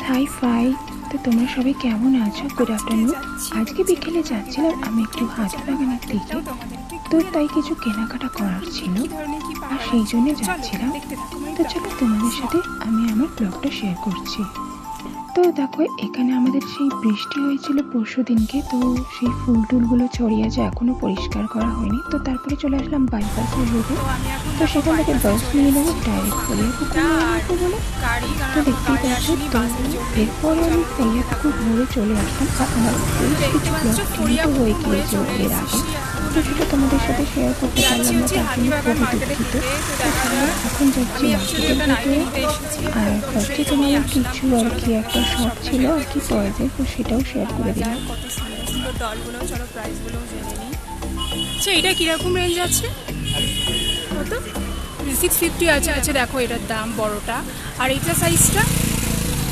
Hi fi, তো তোমরা সবাই কেমন আছো? Good afternoon. আজকে বিকেলে যাচ্ছিলাম আমি একটু হাতি বাগানের দিকে, তো তাই কিছু কেনাকাটা করার ছিল আর সেই জন্য যাচ্ছিলাম। তো চলো তোমাদের সাথে আমি আমার ব্লগটা শেয়ার করছি। তো দেখো এখানে আমাদের সেই বৃষ্টি হয়েছিল পরশু দিনকে, তো সেই ফুল টুলগুলো ছড়িয়ে আছে, এখনো পরিষ্কার করা হয়নি। তো তারপরে চলে আসলাম বাইপাসের রোডে। তো সেখান থেকে বাস নিয়ে নেবো ডাইরেক্ট ফরিয়াপুকুর নিয়ে নেবো বলে। তো দেখতেই পাচ্ছি, তো এরপরে আমি ফরিয়াপুকুর ঘুরে চলে আসলাম। আর আমার বেশ কিছু ব্লগ ডিলিটও হয়ে গিয়েছিল এর আগে, তো সেটা তোমাদের সাথে শেয়ার করতে পারলাম না, তার জন্য খুবই দুঃখিত। এখন যাচ্ছি মার্কেটের ভিতরে। আর ফার্স্টে তোমার কিছু আর কি একটা শপ ছিল আর কি টয়েজের, তো সেটাও শেয়ার করে দিলাম। কত সুন্দর সুন্দর ডলগুলো, চলো প্রাইসগুলোও জেনে নিই। আচ্ছা এটা কীরকম রেঞ্জ আছে? কত? 650 আছে। আচ্ছা দেখো এটার দাম বড়টা, আর এইটা সাইজটা